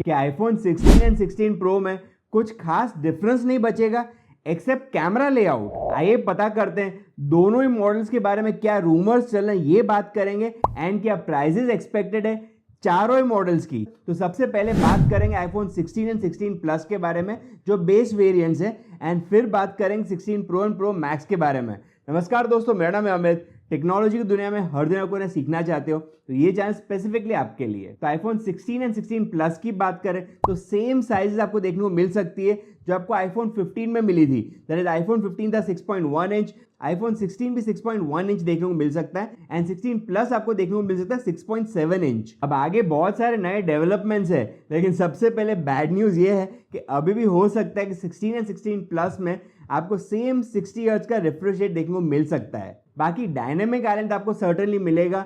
कि iPhone 16 and 16 pro में कुछ खास डिफरेंस नहीं बचेगा एक्सेप्ट कैमरा लेआउट। आइए पता करते हैं दोनों ही मॉडल्स के बारे में क्या रूमर्स चल रहे हैं, ये बात करेंगे एंड क्या प्राइजेस एक्सपेक्टेड है चारों ही मॉडल्स की। तो सबसे पहले बात करेंगे आईफोन 16 एंड 16 प्लस के बारे में जो बेस वेरिएंट्स है, एंड फिर बात करेंगे 16 प्रो एंड प्रो मैक्स के बारे में। नमस्कार दोस्तों, मेरा नाम है अमित। टेक्नोलॉजी की दुनिया में हर दिन आपको ना सीखना चाहते हो तो ये चैनल स्पेसिफिकली आपके लिए। तो आईफोन 16 एंड 16 प्लस की बात करें तो सेम साइजेस आपको देखने को मिल सकती है जो आपको आईफोन 15 में मिली थी। दैट इज आईफोन 15 था 6.1 इंच, आईफोन 16 भी 6.1 इंच देखने को मिल सकता है एंड 16 प्लस आपको देखने को मिल सकता है 6.7 इंच। अब आगे बहुत सारे नए डेवलपमेंट्स है, लेकिन सबसे पहले बैड न्यूज ये है कि अभी भी हो सकता है कि 16 एंड 16 प्लस में आपको सेम 60 हर्ट्ज का रिफ्रेश रेट देखने को मिल सकता है। बाकी डायनेमिक आइलैंड आपको सर्टेनली मिलेगा।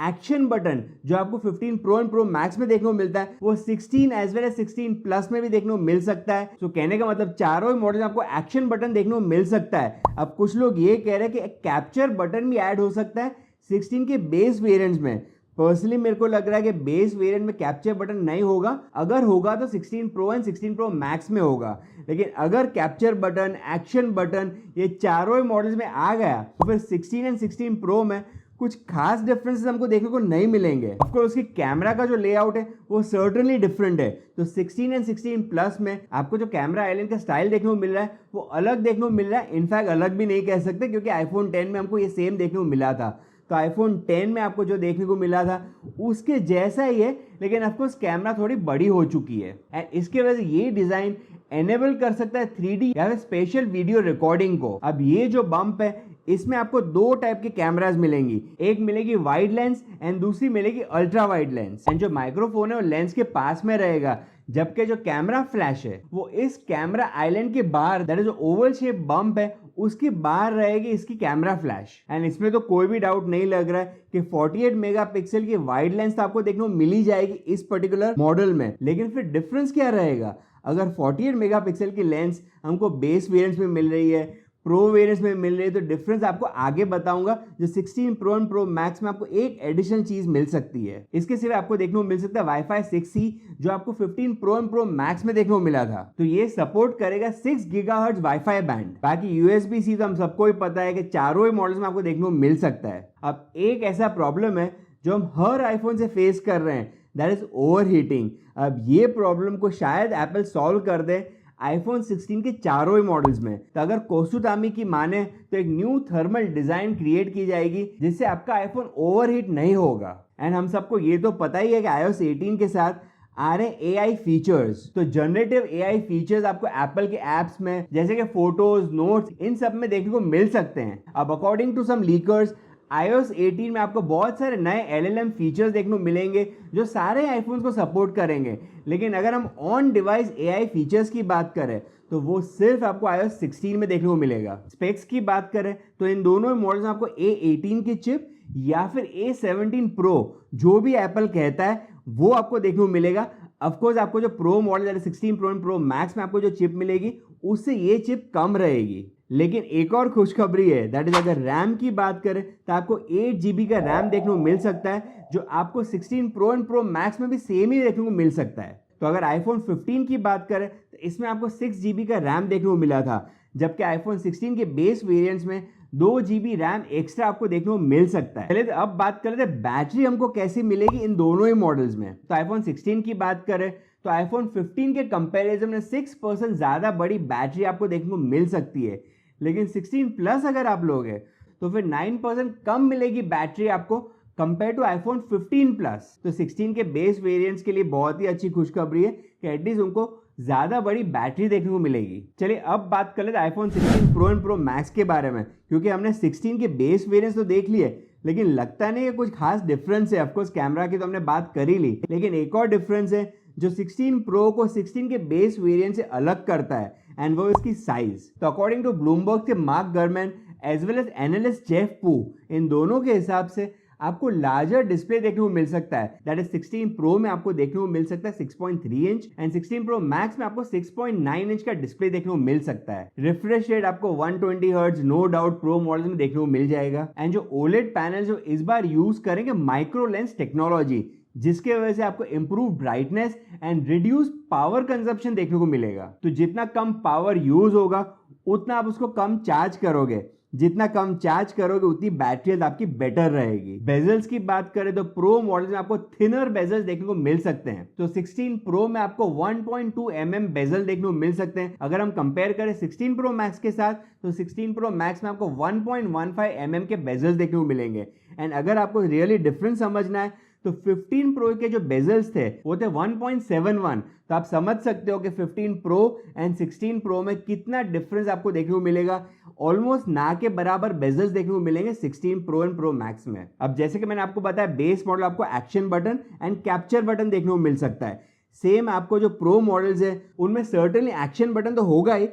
एक्शन बटन जो आपको 15 प्रो एंड प्रो मैक्स में देखने को मिलता है वो 16 एज वेल एज 16 प्लस में भी देखने को मिल सकता है। तो कहने का मतलब चारों ही मॉडल में आपको एक्शन बटन देखने को मिल सकता है। अब कुछ लोग ये कह रहे हैं कि एक कैप्चर बटन भी ऐड हो सकता है 16 के बेस वेरिएंट्स में। पर्सनली मेरे को लग रहा है कि बेस वेरिएंट में कैप्चर बटन नहीं होगा, अगर होगा तो 16 प्रो एंड 16 प्रो मैक्स में होगा। लेकिन अगर कैप्चर बटन, एक्शन बटन ये चारों ही मॉडल्स में आ गया तो फिर 16 एंड 16 प्रो में कुछ खास डिफरेंसेस हमको देखने को नहीं मिलेंगे। ऑफकोर्स उसकी कैमरा का जो लेआउट है वो सर्टेनली डिफरेंट है। तो 16 एंड 16 प्लस में आपको जो कैमरा आइलैंड का स्टाइल देखने को मिल रहा है वो अलग देखने को मिल रहा है। इनफैक्ट अलग भी नहीं कह सकते क्योंकि आईफोन 10 में हमको ये सेम देखने को मिला था। तो आईफोन 10 में आपको जो देखने को मिला था उसके जैसा ही है, लेकिन ऑफकोर्स कैमरा थोड़ी बड़ी हो चुकी है एंड इसके वजह से ये डिजाइन एनेबल कर सकता है 3D या फिर स्पेशल वीडियो रिकॉर्डिंग को। अब ये जो बम्प है इसमें आपको दो टाइप के कैमरास मिलेंगी, एक मिलेगी वाइड लेंस एंड दूसरी मिलेगी अल्ट्रा वाइड लेंस। एंड जो माइक्रोफोन है वो लेंस के पास में रहेगा, जबकि जो कैमरा फ्लैश है वो इस कैमरा आइलैंड के बाहर, दैट इज जो ओवल शेप बम्प है उसके बाहर रहेगी इसकी कैमरा फ्लैश। एंड इसमें तो कोई भी डाउट नहीं लग रहा है कि 48 मेगापिक्सल की वाइड लेंस तो आपको देखने को मिल ही जाएगी इस पर्टिकुलर मॉडल में। लेकिन फिर डिफरेंस क्या रहेगा? अगर 48 मेगापिक्सल की लेंस हमको बेस वेरिएंट्स में मिल रही है, प्रो वेरिएंट्स में मिल रही है, तो डिफरेंस आपको आगे बताऊंगा। जो 16 प्रो एंड प्रो मैक्स में आपको एक एडिशनल चीज मिल सकती है। इसके सिवा आपको देखने को मिल सकता है वाईफाई 6E जो आपको 15 प्रो एंड प्रो मैक्स में देखने को मिला था। तो ये सपोर्ट करेगा 6 गीगाहर्ट्ज वाईफाई बैंड। बाकी USB-C तो हम सबको ही पता है कि चारों ही मॉडल्स में आपको देखने को मिल सकता है। अब एक ऐसा प्रॉब्लम है जो हम हर आईफोन से फेस कर रहे हैं, दैट इज ओवर हीटिंग। अब ये प्रॉब्लम को शायद एप्पल सॉल्व कर दे आईफोन 16 के चारों ही मॉडल्स में। तो अगर कोसुतामी की माने तो एक न्यू थर्मल डिजाइन क्रिएट की जाएगी जिससे आपका आईफोन ओवरहीट नहीं होगा। एंड हम सबको ये तो पता ही है कि iOS 18 के साथ आ रहे AI फीचर्स। तो जनरेटिव AI फीचर्स आपको एप्पल के एप्स में जैसे कि फोटोज, नोट्स, इन सब में देखने को मिल सकते हैं। अब according to some leakers iOS 18 में आपको बहुत सारे नए LLM फीचर्स देखने को मिलेंगे जो सारे आईफोन्स को सपोर्ट करेंगे। लेकिन अगर हम ऑन डिवाइस AI फीचर्स की बात करें तो वो सिर्फ आपको iOS 16 में देखने को मिलेगा। स्पेक्स की बात करें तो इन दोनों मॉडल्स में आपको A18 की चिप या फिर A17 प्रो जो भी एप्पल कहता है वो आपको देखने को मिलेगा। ऑफकोर्स आपको जो pro model 16 pro and pro max में आपको जो चिप मिलेगी उससे ये चिप कम रहेगी। लेकिन एक और खुशखबरी है, दैट इज अगर रैम की बात करें तो आपको 8 GB का रैम देखने को मिल सकता है जो आपको 16 प्रो एंड प्रो मैक्स में भी सेम ही देखने को मिल सकता है। तो अगर आईफोन 15 की बात करें तो इसमें आपको 6 GB का रैम देखने को मिला था, जबकि आईफोन 16 के बेस वेरिएंट्स में 2 GB रैम एक्स्ट्रा आपको देखने को मिल सकता है। चलिए अब बात कर लेते हैं बैटरी हमको कैसी मिलेगी इन दोनों ही मॉडल्स में। तो आईफोन 16 की बात करें तो आईफोन 15 के कंपैरिजन में 6% ज्यादा बड़ी बैटरी आपको देखने को मिल सकती है। लेकिन 16 प्लस अगर आप लोगे तो फिर 9% कम मिलेगी बैटरी आपको कंपेयर टू आईफोन 15 प्लस। तो 16 के बेस वेरिएंट्स के लिए बहुत ही अच्छी खुशखबरी है कि एटलीस्ट उनको ज्यादा बड़ी बैटरी देखने को मिलेगी। चलिए अब बात कर लेते iPhone 16 pro and pro max के बारे में, क्योंकि हमने 16 के बेस वेरिएंट्स तो देख लिए लेकिन लगता नहीं है कुछ खास डिफरेंस है। ऑफकोर्स कैमरा की तो हमने बात कर ही ली, लेकिन एक और डिफरेंस है जो 16 प्रो को 16 के बेस वेरिएंट से अलग करता है एंड वो इसकी साइज। तो अकॉर्डिंग टू ब्लूमबर्ग के Mark Gurman as well as analyst Jeff Pu, इन दोनों के हिसाब से आपको लार्जर डिस्प्ले देखने को मिल सकता है। दैट इज 16 प्रो में आपको देखने को मिल सकता है 6.3 इंच एंड 16 प्रो मैक्स में आपको 6.9 इंच का डिस्प्ले देखने को मिल सकता है। रिफ्रेश रेट आपको 120 hertz no doubt pro model में देखने को मिल जाएगा। एंड जो ओलेड पैनल जो इस बार यूज करेंगे माइक्रो लेंस टेक्नोलॉजी, जिसके वजह से आपको improve brightness and reduce power consumption देखने को मिलेगा। तो जितना कम पावर यूज होगा उतना आप उसको कम चार्ज करोगे, जितना कम चार्ज करोगे उतनी बैटरी हेल्थ आपकी बेटर रहेगी। बेजल्स की बात करें तो प्रो मॉडल में आपको थिनर बेजल्स देखने को मिल सकते हैं। तो 16 प्रो में आपको 1.2 mm बेजल देखने को मिल सकते हैं। अगर हम कंपेयर करें 16 प्रो मैक्स के साथ तो 16 प्रो मैक्स में आपको 1.15 mm के बेजल्स देखने को मिलेंगे। एंड अगर आपको रियली डिफरेंस समझना है तो 15 प्रो के जो बेजल्स थे वो थे 1.71। तो आप समझ सकते हो कि 15 प्रो एंड 16 प्रो में कितना डिफरेंस आपको देखने को मिलेगा। ऑलमोस्ट ना के बराबर बेजल्स देखने को मिलेंगे 16 प्रो एंड प्रो मैक्स में। अब जैसे कि मैंने आपको बताया बेस मॉडल आपको action button and capture button देखने को मिल सकता है। सेम आपको जो प्रो मॉडल्स है उनमें सर्टेनली एक्शन बटन तो होगा ही,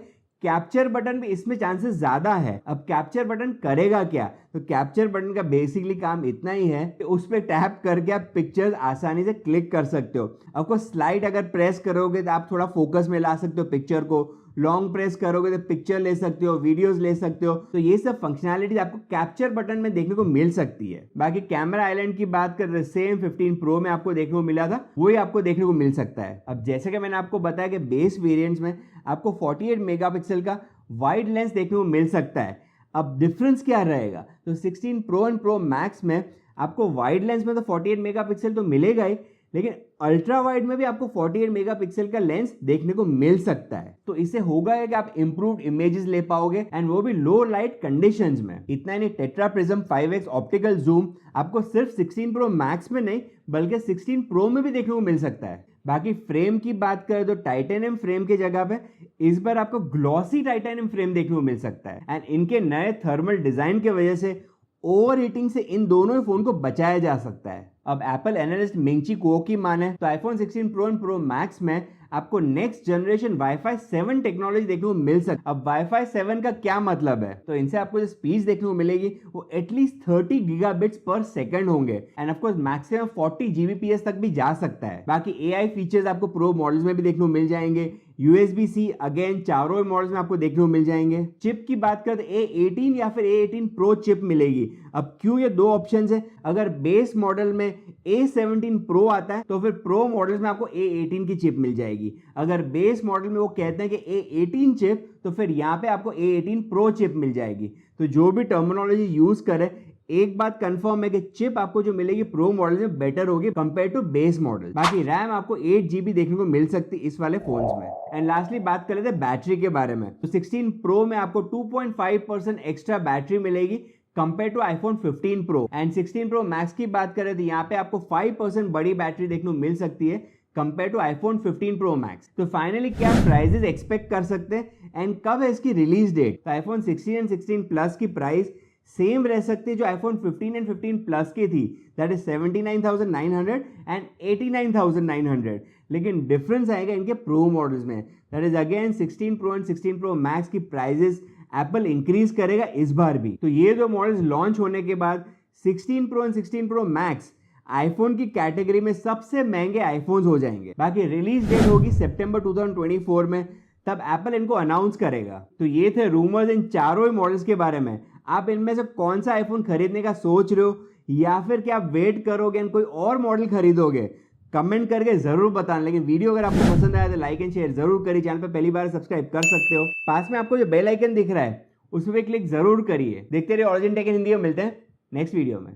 कैप्चर बटन भी इसमें चांसेस ज्यादा है। अब कैप्चर बटन करेगा क्या? तो कैप्चर बटन का बेसिकली काम इतना ही है कि उस पर टैप करके आप पिक्चर्स आसानी से क्लिक कर सकते हो। आपको स्लाइड अगर प्रेस करोगे तो आप थोड़ा फोकस में ला सकते हो पिक्चर को, लॉन्ग प्रेस करोगे तो पिक्चर ले सकते हो, वीडियोस ले सकते हो। तो ये सब फंक्शनैलिटी आपको कैप्चर बटन में देखने को मिल सकती है। बाकी कैमरा आइलैंड की बात कर रहे सेम 15 प्रो में आपको देखने को मिला था वही आपको देखने को मिल सकता है। अब जैसे कि मैंने आपको बताया कि बेस वेरिएंट्स में आपको 48 मेगापिक्सल का वाइड लेंस देखने को मिल सकता है। अब डिफरेंस क्या रहेगा? तो 16 प्रो एंड प्रो मैक्स में आपको वाइड लेंस में तो 48 मेगापिक्सल तो मिलेगा ही, लेकिन अल्ट्रा वाइड में भी आपको 48 मेगापिक्सल का लेंस देखने को मिल सकता है। तो इससे होगा है कि आप इंप्रूव्ड इमेजेस ले पाओगे एंड वो भी लो लाइट कंडीशंस में। इतना ही नहीं, tetra prism 5x optical zoom आपको सिर्फ 16 प्रो मैक्स में नहीं बल्कि 16 प्रो में भी देखने को मिल सकता है। बाकी फ्रेम की बात करें तो टाइटेनियम फ्रेम की जगह पे इस बार आपको ग्लॉसी टाइटेनियम फ्रेम देखने को मिल सकता है। एंड इनके नए थर्मल डिजाइन की वजह से ओवर हीटिंग से इन दोनों ही फोन को बचाया जा सकता है। अब एप्पल एनालिस्ट मिंगची कुओ की माने तो iPhone 16 pro and pro max में आपको नेक्स्ट जनरेशन वाईफाई 7 टेक्नोलॉजी देखने को मिल सकती है। अब वाईफाई 7 का क्या मतलब है? तो इनसे आपको जो स्पीड देखने को मिलेगी वो एटलीस्ट 30 गीगाबिट्स पर सेकंड होंगे end of course maximum 40 GBPS तक भी जा सकता है। बाकी एआई फीचर्स आपको प्रो मॉडल्स में भी देखने को मिल जाएंगे। USB-C अगेन चारों मॉडल्स में आपको देखने को मिल जाएंगे। चिप की बात करें तो A18 या फिर A18 प्रो चिप मिलेगी। अब क्यों ये दो ऑप्शंस है? अगर बेस मॉडल में A17 प्रो आता है तो फिर प्रो मॉडल्स में आपको A18 की चिप मिल जाएगी। अगर बेस मॉडल में वो कहते हैं कि A18 चिप तो फिर यहाँ पे आपको A18 प्रो चिप मिल जाएगी। तो जो भी टर्मिनोलॉजी यूज करे एक बात कंफर्म है कि चिप आपको जो मिलेगी प्रो मॉडल में बेटर होगी कंपेयर टू बेस मॉडल। बाकी रैम आपको 8 GB देखने को मिल सकती है इस वाले फोन्स में। एंड लास्टली बात कर लेते हैं बैटरी के बारे में। तो 16 प्रो में आपको 2.5% एक्स्ट्रा बैटरी मिलेगी compare to iPhone 15 pro. And 16 pro max की बात करें तो यहाँ पे आपको 5% बड़ी बैटरी देखने को मिल सकती है compare to iPhone 15 pro max. तो फाइनली क्या प्राइजेस एक्सपेक्ट कर सकते हैं एंड कब है इसकी रिलीज डेट? तो आईफोन 16 एंड 16 प्लस की प्राइस सेम रह सकती है जो आईफोन 15 एंड 15 प्लस की थी, दैट इज 79,900 एंड 89,900। लेकिन डिफरेंस आएगा इनके प्रो मॉडल्स में, that is again 16 pro and 16 pro max की प्राइजेस एप्पल इंक्रीज करेगा इस बार भी। तो ये दो मॉडल्स लॉन्च होने के बाद 16 pro and 16 pro max iPhone की कैटेगरी में सबसे महंगे आईफोन्स हो जाएंगे। बाकी रिलीज डेट होगी सितंबर 2024 में, तब एप्पल इनको अनाउंस करेगा। तो ये थे रूमर्स इन चारों ही मॉडल्स के बारे में। आप इनमें से कौन सा आईफोन खरीदने का सोच रहे हो या फिर क्या आप वेट करोगे एंड कोई और मॉडल खरीदोगे? कमेंट करके जरूर बताना। लेकिन वीडियो अगर आपको पसंद आया तो लाइक एंड शेयर जरूर करिए। चैनल पे पहली बार सब्सक्राइब कर सकते हो। पास में आपको जो बेल आइकन दिख रहा है उस पर क्लिक जरूर करिए। देखते रहिए ऑरिजिन टेक इन हिंदी में। मिलते हैं नेक्स्ट वीडियो में।